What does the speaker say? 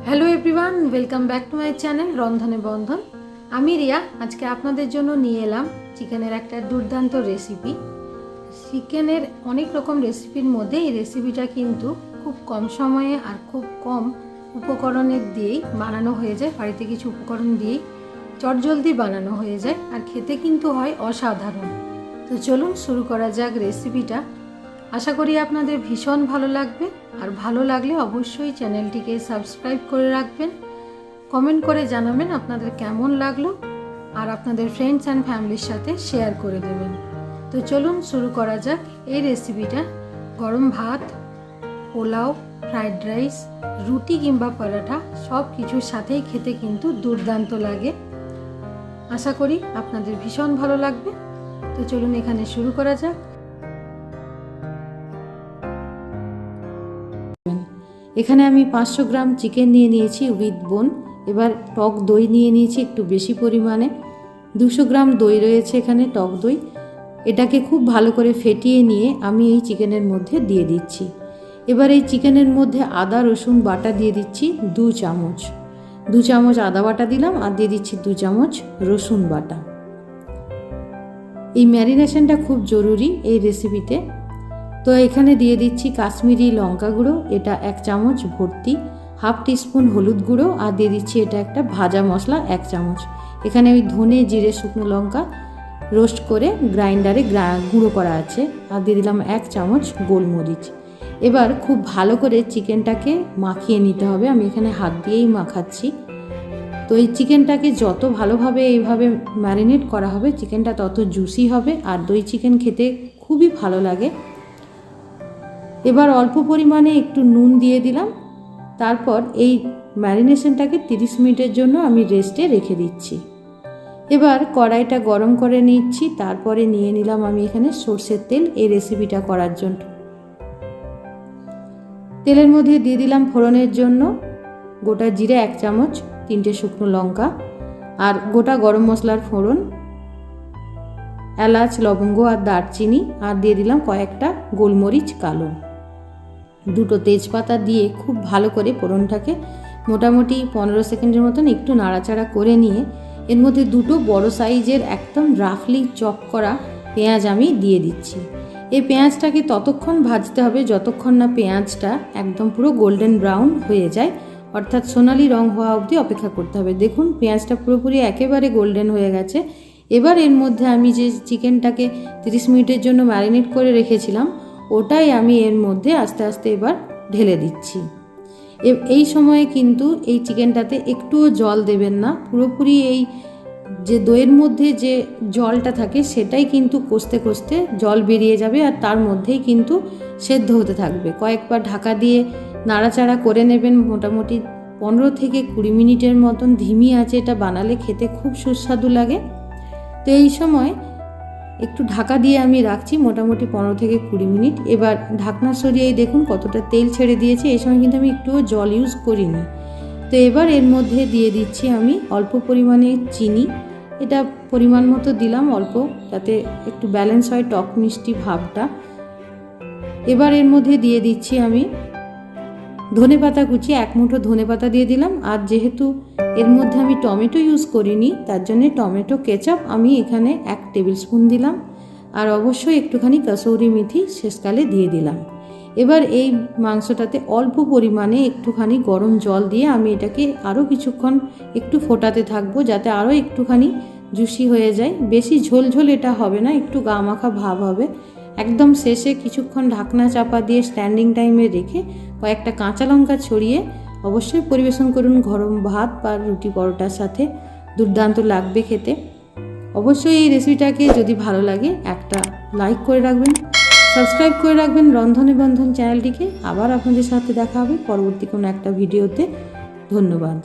Hello everyone, welcome back to my channel Randhone Bandhan. আমি রিয়া। আজকে আপনাদের জন্য নিয়ে এলাম চিকেনের একটা দুর্দান্ত রেসিপি। চিকেনের অনেক রকম রেসিপির মধ্যে এই রেসিপিটা কিন্তু খুব কম সময়ে আর খুব কম উপকরণের দিয়েই বানানো হয়ে যায়। বাড়িতে কিছু উপকরণ দিয়েই চটজলদি বানানো হয়ে যায় আর খেতে কিন্তু হয় অসাধারণ। তো চলুন শুরু করা যাক রেসিপিটা। আশা করি আপনাদের ভীষণ ভালো লাগবে, আর ভালো লাগলে অবশ্যই চ্যানেলটিকে সাবস্ক্রাইব করে রাখবেন, কমেন্ট করে জানাবেন আপনাদের কেমন লাগলো, আর আপনাদের ফ্রেন্ডস অ্যান্ড ফ্যামিলির সাথে শেয়ার করে দেবেন। তো চলুন শুরু করা যাক এই রেসিপিটা। গরম ভাত, পোলাও, ফ্রাইড রাইস, রুটি কিংবা পরোটা সব কিছুর সাথেই খেতে কিন্তু দুর্দান্ত লাগে। আশা করি আপনাদের ভীষণ ভালো লাগবে। তো চলুন এখানে শুরু করা যাক। এখানে আমি 500 গ্রাম চিকেন নিয়ে নিয়েছি উইথ বোন। এবার টক দই নিয়ে নিয়েছি একটু বেশি পরিমাণে, 200 গ্রাম দই রয়েছে এখানে, টক দই। এটাকে খুব ভালো করে ফেটিয়ে নিয়ে আমি এই চিকেনের মধ্যে দিয়ে দিচ্ছি। এবার এই চিকেনের মধ্যে আদা রসুন বাটা দিয়ে দিচ্ছি 2 চামচ। 2 চামচ আদা বাটা দিলাম আর দিয়ে দিচ্ছি 2 চামচ রসুন বাটা। এই ম্যারিনেশনটা খুব জরুরি এই রেসিপিতে। তো এখানে দিয়ে দিচ্ছি কাশ্মীরি লঙ্কা গুঁড়ো, এটা 1 চামচ ভর্তি, হাফ টিস্পুন হলুদ গুঁড়ো, আর দিয়ে দিচ্ছি এটা একটা ভাজা মশলা 1 চামচ। এখানে ওই ধনে জিরে শুকনো লঙ্কা রোস্ট করে গ্রাইন্ডারে গুঁড়ো করা আছে, আর দিয়ে দিলাম 1 চামচ গোলমরিচ। এবার খুব ভালো করে চিকেনটাকে মাখিয়ে নিতে হবে। আমি এখানে হাত দিয়েই মাখাচ্ছি। তো এই চিকেনটাকে যত ভালোভাবে এইভাবে ম্যারিনেট করা হবে চিকেনটা তত জুসি হবে, আর দই চিকেন খেতে খুবই ভালো লাগে। এবার অল্প পরিমাণে একটু নুন দিয়ে দিলাম। তারপর এই ম্যারিনেশনটাকে 30 মিনিটের জন্য আমি রেস্টে রেখে দিচ্ছি। এবার কড়াইটা গরম করে নিচ্ছি। তারপরে নিয়ে নিলাম আমি এখানে সরষের তেল এই রেসিপিটা করার জন্য। তেলের মধ্যে দিয়ে দিলাম ফোড়নের জন্য গোটা জিরে 1 চামচ, 3টে শুকনো লঙ্কা আর গোটা গরম মশলার ফোড়ন, এলাচ লবঙ্গ আর দারচিনি, আর দিয়ে দিলাম কয়েকটা গোলমরিচ কালো, 2টো তেজপাতা দিয়ে খুব ভালো করে ফোড়নটাকে মোটামুটি 15 সেকেন্ডের মতন একটু নাড়াচাড়া করে নিয়ে এর মধ্যে 2টো বড় সাইজের একদম রাফলি চপ করা পেঁয়াজ আমি দিয়ে দিচ্ছি। এই পেঁয়াজটাকে ততক্ষণ ভাজতে হবে যতক্ষণ না পেঁয়াজটা একদম পুরো গোল্ডেন ব্রাউন হয়ে যায়, অর্থাৎ সোনালি রং হওয়া অবধি অপেক্ষা করতে হবে। দেখুন পেঁয়াজটা পুরোপুরি একেবারে গোল্ডেন হয়ে গেছে। এবার এর মধ্যে আমি যে চিকেনটাকে 30 মিনিটের জন্য ম্যারিনেট করে রেখেছিলাম ওটাই আমি এর মধ্যে আস্তে আস্তে এবার ঢেলে দিচ্ছি। এই সময়ে কিন্তু এই চিকেনটাতে একটুও জল দেবেন না, পুরোপুরি এই যে দইয়ের মধ্যে যে জলটা থাকে সেটাই কিন্তু কষতে কষতে জল বেরিয়ে যাবে, আর তার মধ্যেই কিন্তু সেদ্ধ হতে থাকবে। কয়েকবার ঢাকা দিয়ে নাড়াচাড়া করে নেবেন। মোটামুটি 15 থেকে 20 মিনিটের মতন ধিমি আঁচে এটা বানালে খেতে খুব সুস্বাদু লাগে। তো এই সময় একটু ঢাকা দিয়ে আমি রাখছি মোটামুটি 15 থেকে 20 মিনিট। এবার ঢাকনা সরিয়েই দেখুন কতটা তেল ছেড়ে দিয়েছে। এই সময় কিন্তু আমি একটুও জল ইউজ করিনি। তো এবার এর মধ্যে দিয়ে দিচ্ছি আমি অল্প পরিমাণে চিনি, এটা পরিমাণ মতো দিলাম অল্প, যাতে একটু ব্যালেন্স হয় টক মিষ্টি ভাবটা। এবার এর মধ্যে দিয়ে দিচ্ছি আমি ধনেপাতা কুচি, 1 মুঠো ধনেপাতা দিয়ে দিলাম। আর যেহেতু এর মধ্যে আমি টমেটো ইউজ করিনি তার জন্য টমেটো কেচাপ আমি এখানে 1 টেবিল স্পুন দিলাম, আর অবশ্যই একটুখানি কসৌরি মেথি শেষকালে দিয়ে দিলাম। এবার এই মাংসটাতে অল্প পরিমাণে একটুখানি গরম জল দিয়ে আমি এটাকে আরও কিছুক্ষণ একটু ফোটাতে থাকবো, যাতে আরও একটুখানি জুসি হয়ে যায়। বেশি ঝোল ঝোল এটা হবে না, একটু গা মাখা ভাব হবে। একদম শেষে কিছুক্ষণ ঢাকনা চাপা দিয়ে স্ট্যান্ডিং টাইমে রেখে কয়েকটা কাঁচা লঙ্কা ছড়িয়ে অবশ্যই পরিবেশন করুন গরম ভাত বা রুটি পরোটার সাথে। দুর্দান্ত লাগবে খেতে। অবশ্যই এই রেসিপিটাকে যদি ভালো লাগে একটা লাইক করে রাখবেন, সাবস্ক্রাইব করে রাখবেন রন্ধনে বন্ধন চ্যানেলটিকে। আবার আপনাদের সাথে দেখা হবে পরবর্তী কোনো একটা ভিডিওতে। ধন্যবাদ।